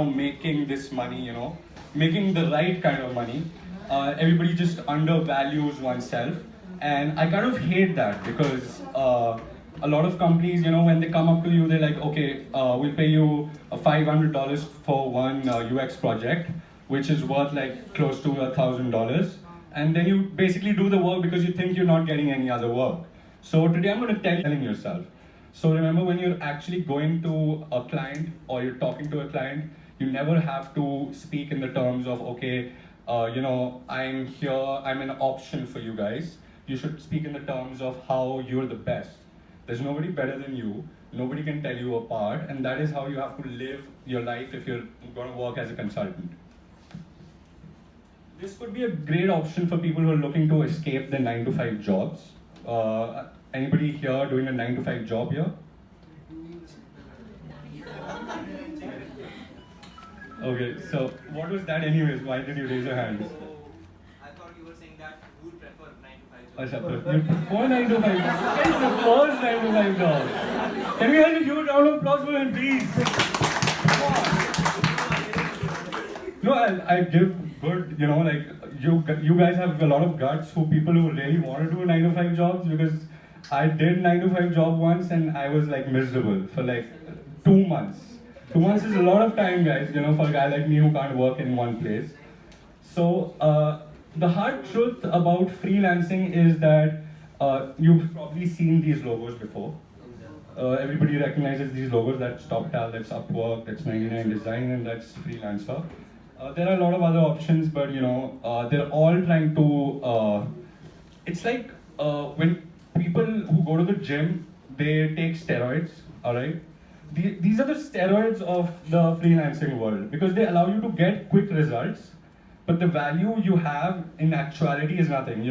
making this money, making the right kind of money. Everybody just undervalues oneself, and I kind of hate that because a lot of companies, when they come up to you, they're like, okay, we'll pay you $500 for one UX project, which is worth like close to $1,000, and then you basically do the work because you think you're not getting any other work. So today I'm going to tell you yourself. So remember, when you're actually going to a client or you're talking to a client, you never have to speak in the terms of, okay, I'm here, I'm an option for you guys. You should speak in the terms of how you're the best. There's nobody better than you. Nobody can tell you apart, and that is how you have to live your life if you're going to work as a consultant. This could be a great option for people who are looking to escape their 9-to-5 jobs. Anybody here doing a 9-to-5 job here? Okay, so what was that anyways? Why did you raise your hands? I thought you were saying that you would prefer 9-to-5 Achha, jobs. you prefer 9-to-5 jobs? It's the first 9-to-5 job. Can we have a huge round of applause for him, please? No, I give good, like you guys have a lot of guts who people who really want to do 9-to-5 jobs, because I did 9-to-5 job once and I was like miserable for like 2 months. 2 months is a lot of time, guys, for a guy like me who can't work in one place. So the hard truth about freelancing is that you've probably seen these logos before. Everybody recognizes these logos. That's TopTal, that's Upwork, that's 99 Design, and that's Freelancer. There are a lot of other options, but they're all trying to. It's like when people who go to the gym, they take steroids. All right, these are the steroids of the freelancing world, because they allow you to get quick results, but the value you have in actuality is nothing.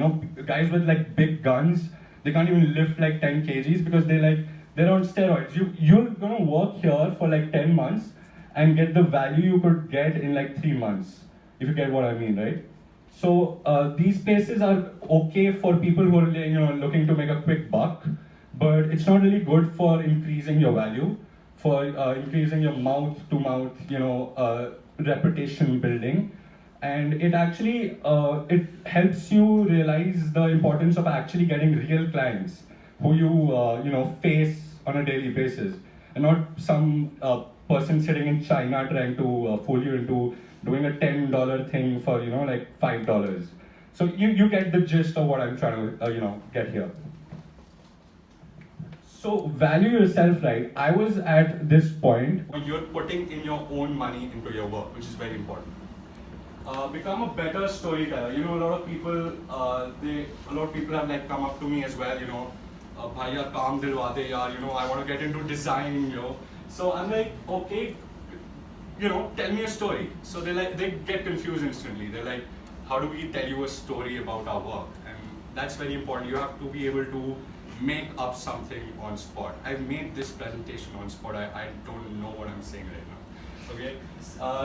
Guys with like big guns, they can't even lift like 10 kgs because they're on steroids. You're gonna work here for like 10 months and get the value you could get in like 3 months, if you get what I mean, right? So these spaces are okay for people who are looking to make a quick buck, but it's not really good for increasing your value, for increasing your mouth-to-mouth, reputation building, and it actually it helps you realize the importance of actually getting real clients who you face on a daily basis, and not some person sitting in China trying to fool you into doing a $10 thing for like $5. So you get the gist of what I'm trying to get here. So value yourself, right? I was at this point when you're putting in your own money into your work, which is very important. Become a better storyteller. A lot of people have like come up to me as well. Bhai yaar kaam dilwa de yaar. I want to get into design. So I'm like, okay, tell me a story. So they get confused instantly. They're like, how do we tell you a story about our work? And that's very important. You have to be able to make up something on spot. I made this presentation on spot. I don't know what I'm saying right now. Okay,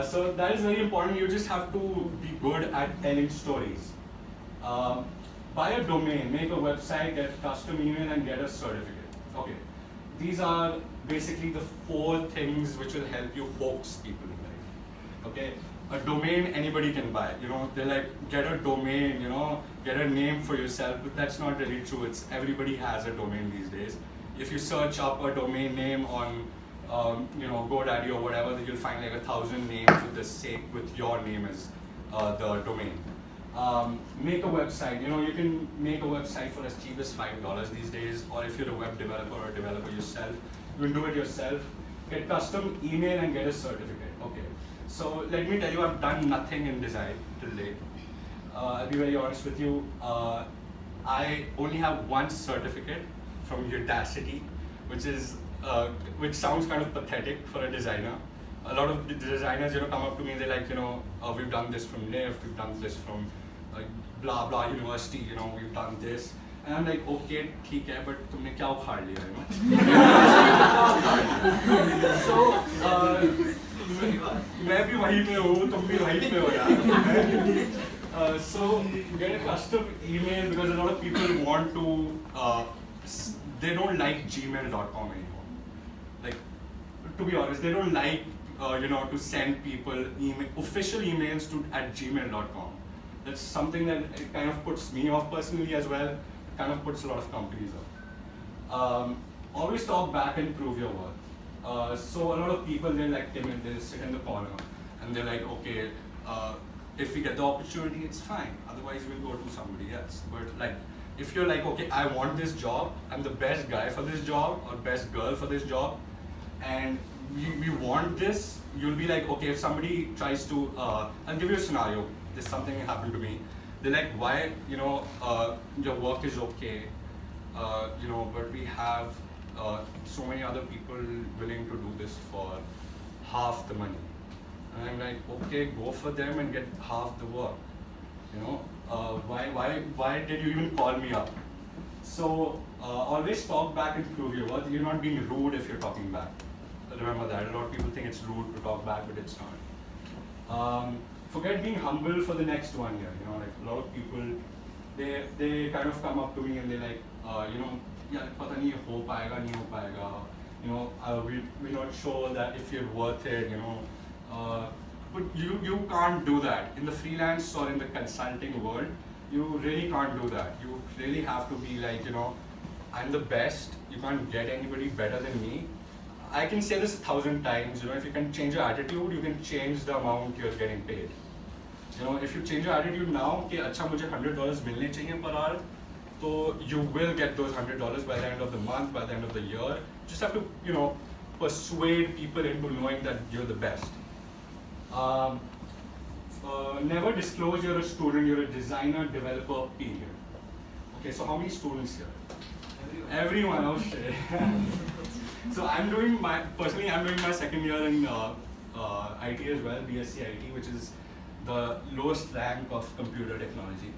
so that is very important. You just have to be good at telling stories. Buy a domain, make a website, get a custom email, and get a certificate. Okay, these are basically the 4 things which will help you hoax people in life. Okay, a domain anybody can buy. They're like, get a domain, get a name for yourself, but that's not really true. Everybody has a domain these days. If you search up a domain name on GoDaddy or whatever, you'll find like 1,000 names with your name as the domain. Make a website. You can make a website for as cheap as $5 these days, or if you're a web developer or a developer yourself, you can do it yourself. Get custom email and get a certificate. Okay. So let me tell you, I've done nothing in design till date. I'll be very honest with you. I only have one certificate from Udacity, which sounds kind of pathetic for a designer. A lot of designers, come up to me. They're like, we've done this from NIF, we've done this from blah blah university. We've done this. And I'm like, okay, ठीक है, but तुमने क्या उखाड़ लिया, So मैं भी वहीं पे हूँ, तुम भी वहीं पे हो यार. So get a custom email, because a lot of people want to. They don't like gmail.com anymore. Like, to be honest, they don't like to send people official emails at gmail.com. That's something that it kind of puts me off personally as well. It kind of puts a lot of companies off. Always talk back and prove your worth. So a lot of people, they're like timid, they sit in the corner and they're like, okay, if we get the opportunity, it's fine. Otherwise, we'll go to somebody else. But like, if you're like, okay, I want this job, I'm the best guy for this job or best girl for this job, and we want this, you'll be like, okay, if somebody tries to, I'll give you a scenario. This something happened to me. They're like, why, your work is okay, but we have so many other people willing to do this for half the money. And I'm like, okay, go for them and get half the work. Why did you even call me up? So always talk back and prove your worth. You're not being rude if you're talking back. Remember that. A lot of people think it's rude to talk back, but it's not. Forget being humble for the next 1 year. Like a lot of people, they kind of come up to me and they're like, yeah, pata nahi ho payega, nahi ho payega. We're not sure that if you're worth it. But you can't do that in the freelance or in the consulting world. You really can't do that. You really have to be like, I'm the best. You can't get anybody better than me. I can say this 1,000 times. If you can change your attitude, you can change the amount you're getting paid. If you change your attitude now, कि अच्छा मुझे $100 मिलने चाहिए per hour, so you will get those $100 by the end of the month, by the end of the year. Just have to, persuade people into knowing that you're the best. Never disclose you're a student, you're a designer, developer, period. Okay, so how many students here? Everyone, oh shit. So I'm doing my second year in IT as well, BSc IT, which is the lowest rank of computer technology.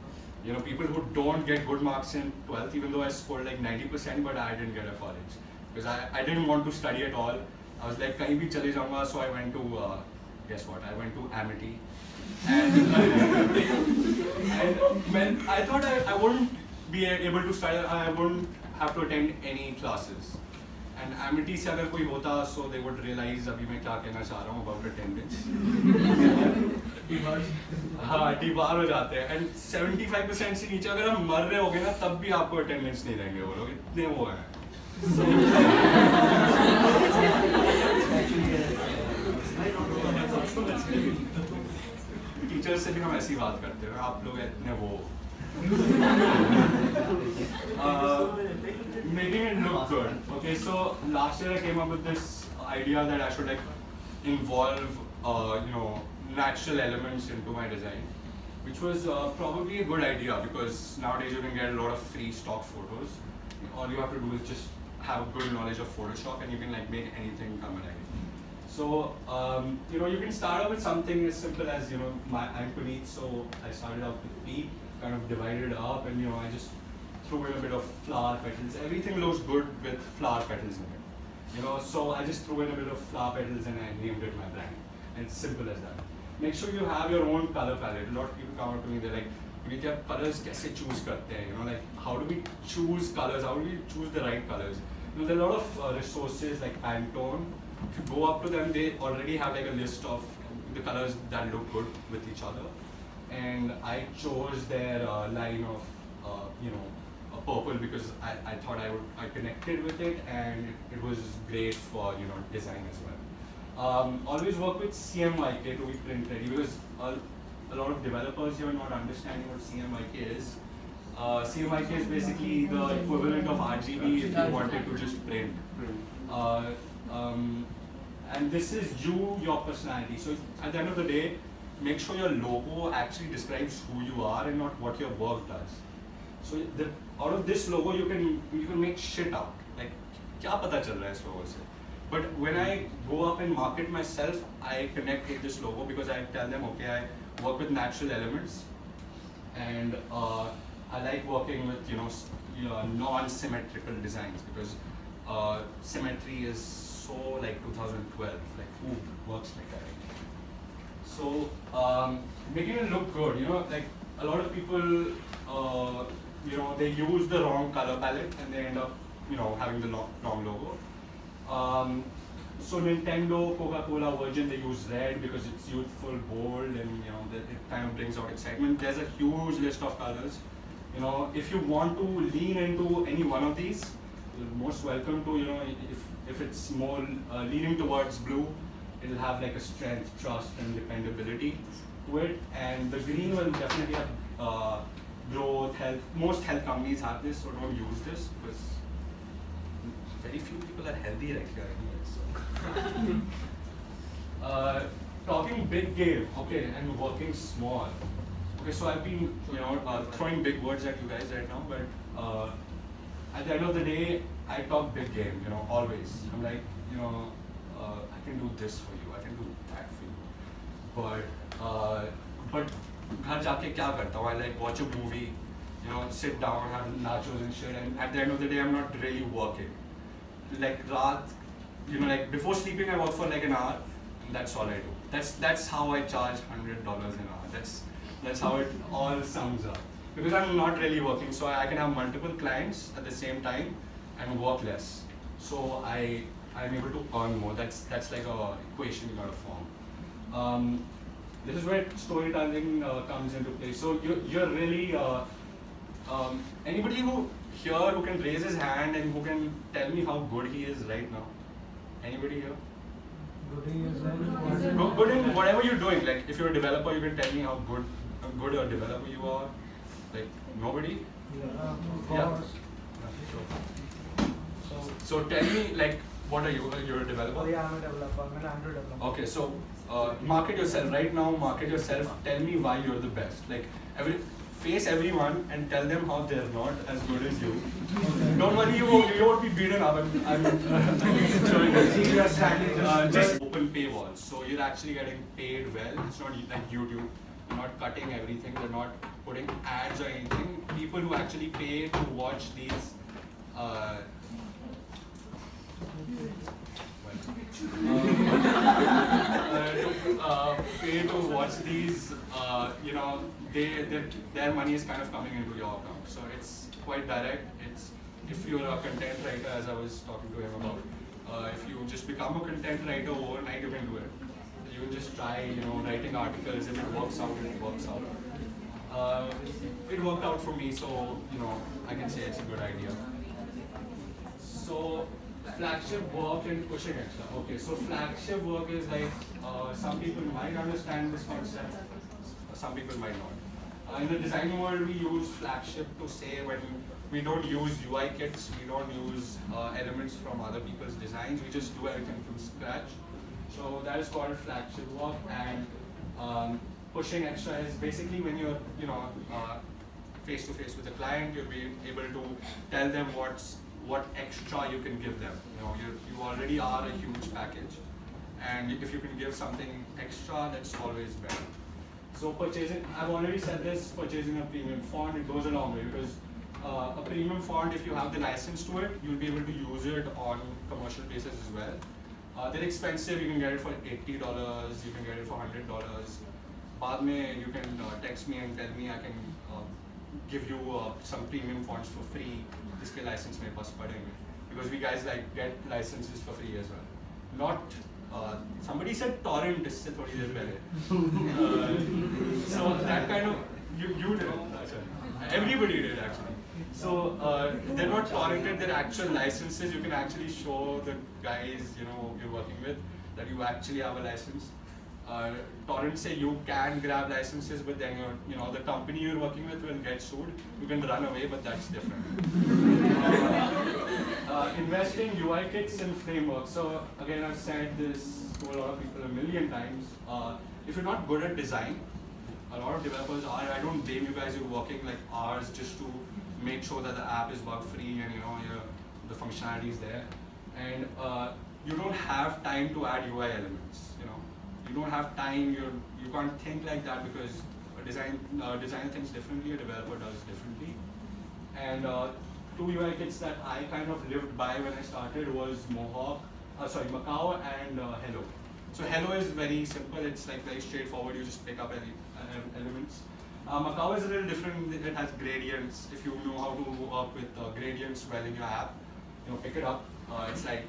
People who don't get good marks in 12th, even though I scored like 90%, but I didn't get a college. Because I didn't want to study at all. I was like, kahin bhi chale jaunga, so I went to, guess what, I went to Amity. And I thought I wouldn't be able to study, I wouldn't have to attend any classes. And Amity se agar koi hota, so they would realize abhi main kya kehna cha raha hu about attendance. हाँ, debar हो जाते हैं. And 75% से नीचे अगर हम मर रहे होगे ना, तब भी आपको attendance नहीं देंगे वो लोग. इतने वो हैं. टीचर्स से भी हम ऐसी बात करते हैं. आप लोग इतने वो. Making it look good. Okay, so last year I came up with this idea that I should like involve, natural elements into my design, which was probably a good idea because nowadays you can get a lot of free stock photos. All you have to do is just have good knowledge of Photoshop and you can like make anything come alive. So, you can start out with something as simple as, I'm Puneet, so I started out with P, kind of divided it up, and I just threw in a bit of flower petals. Everything looks good with flower petals in it. So I just threw in a bit of flower petals and I named it my brand. And it's simple as that. Make sure you have your own color palette. A lot of people come up to me, they're like, Puneet, yaar, colors kaise choose karte hain? Like how do we choose colors? How do we choose the right colors? There are a lot of resources like Pantone. If you go up to them, they already have like a list of the colors that look good with each other. And I chose their line of, purple because I thought I connected with it and it was great for, design as well. Always work with CMYK to be print ready because a lot of developers here are not understanding what CMYK is. CMYK is basically the equivalent of RGB if you wanted to just print. And this is your personality. So at the end of the day, make sure your logo actually describes who you are and not what your work does. So out of this logo, you can make shit out. Like, kya pata chal raha hai is logo se? But when I go up and market myself, I connect with this logo because I tell them, okay, I work with natural elements, and I like working with non-symmetrical designs because symmetry is so like 2012. Like who works like that? So making it look good, like a lot of people, they use the wrong color palette and they end up, having the wrong logo. So Nintendo, Coca-Cola, Virgin, they use red because it's youthful, bold, and it kind of brings out excitement. There's a huge list of colors. If you want to lean into any one of these, you're most welcome to. If it's more leaning towards blue, it'll have like a strength, trust, and dependability to it. And the green will definitely have growth, health. Most health companies have this, so don't use this because very few people are healthy right here anyway. So. Talking big game, okay, and working small. Okay, so I've been, throwing big words at you guys right now, but at the end of the day, I talk big game, always. I'm like, I can do this for you, I can do that for you. But घर जाके क्या करता हूँ? I like watch a movie, sit down, have nachos and shit, and at the end of the day, I'm not really working. Like raat, like before sleeping, I work for like an hour, and that's all I do. That's how I charge $100 an hour. That's how it all sums up. Because I'm not really working, so I can have multiple clients at the same time and work less. So I'm able to earn more. That's like a equation you gotta form. This is where storytelling comes into play. So you're really anybody who can raise his hand and who can tell me how good he is right now. Anybody here? Good in whatever you're doing. Like if you're a developer, you can tell me how good a developer you are. Like nobody? Yeah. So tell me, like, what are you? You're a developer? Oh yeah, I'm a developer. I'm an Android developer. Okay, so market yourself right now. Market yourself. Tell me why you're the best. Like face everyone and tell them how they're not as good as you. Don't worry, you won't be beaten up. I'm showing you. Just open paywalls. So you're actually getting paid well. It's not like YouTube. They're not cutting everything. They're not putting ads or anything. People who actually pay to watch these. Pay to watch these, their money is kind of coming into your account. So it's quite direct. If you're a content writer, as I was talking to him about, if you just become a content writer overnight, you can do it. You can just try, writing articles. If it works out, it works out. It worked out for me, so I can say it's a good idea. So flagship work and pushing extra. Okay, so flagship work is like some people might understand this concept, some people might not. In the design world, we use flagship to say when we don't use UI kits, we don't use elements from other people's designs, we just do everything from scratch. So that is called flagship work, and pushing extra is basically when you're face to face with the client, you'll be able to tell them what extra you can give them. You already are a huge package, and if you can give something extra, that's always better. So purchasing, I've already said this, purchasing a premium font, it goes a long way because a premium font, if you have the license to it, you'll be able to use it on commercial basis as well. They're expensive, you can get it for $80, you can get it for $100. Baad mein, you can text me and tell me I can give you some premium fonts for free. Iske license mein paas padenge. Because we guys get licenses for free as well. Not somebody said torrent isse thodi der pehle. So that kind of you did it. Everybody did actually. So they're not torrented, they're actual licenses. You can actually show the guys you're working with that you actually have a license. Torrent say you can grab licenses, but then the company you're working with will get sued. You can run away, but that's different. Investing UI kits and frameworks. So again, I've said this to a lot of people a million times. If you're not good at design, a lot of developers are. I don't blame you guys. You're working like hours just to make sure that the app is bug free and the functionality is there. And you don't have time to add UI elements. You don't have time. You can't think like that because a designer thinks differently. A developer does differently. And two UI kits that I kind of lived by when I started was Macau and Hello. So Hello is very simple. It's like very straightforward. You just pick up elements. Macau is a little different. It has gradients. If you know how to work with gradients well in your app, pick it up. It's like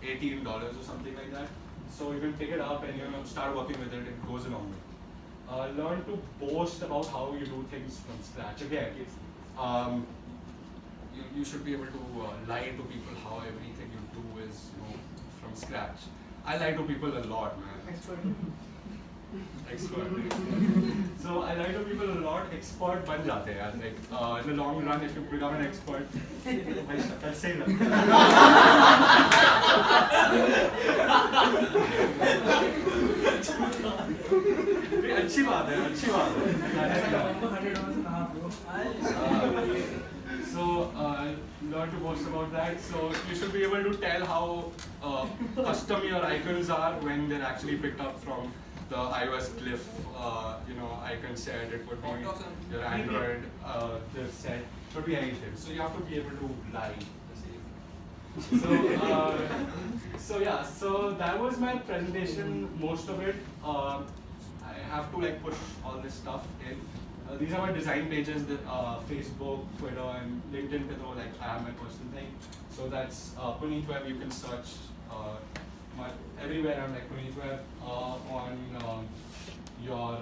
$18 or something like that. So you can pick it up and start working with it. It goes a long way. Learn to boast about how you do things from scratch. Again, you should be able to lie to people how everything you do is from scratch. I lie to people a lot, man. Expert. So I lie to people a lot. Expert ban jate hain, yaar. Like in the long run, if you become an expert, I'll say that. अच्छी बात है. So learn to boast about that. So you should be able to tell how custom your icons are when they're actually picked up from the iOS glyph, icon set. It could be your Android glyph set. It could be anything. So you have to be able to lie. So that was my presentation. Most of it. I have to push all this stuff in. These are my design pages that Facebook, Twitter, and LinkedIn. I have my personal thing. So that's Puneet Web. You can search everywhere. I'm Puneet Web. On your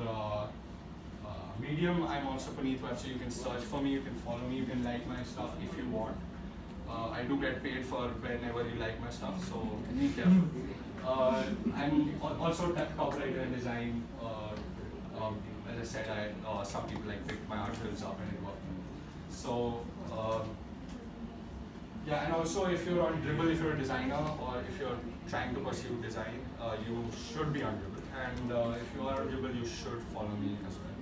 Medium, I'm also Puneet Web. So you can search for me. You can follow me. You can like my stuff if you want. I do get paid for whenever you like my stuff. So be careful. I'm also copywriter and design. As I said, some people picked my articles up and it worked. So yeah, and also if you're on Dribble, if you're a designer or if you're trying to pursue design, you should be on Dribble. And if you are on Dribble, you should follow me as well.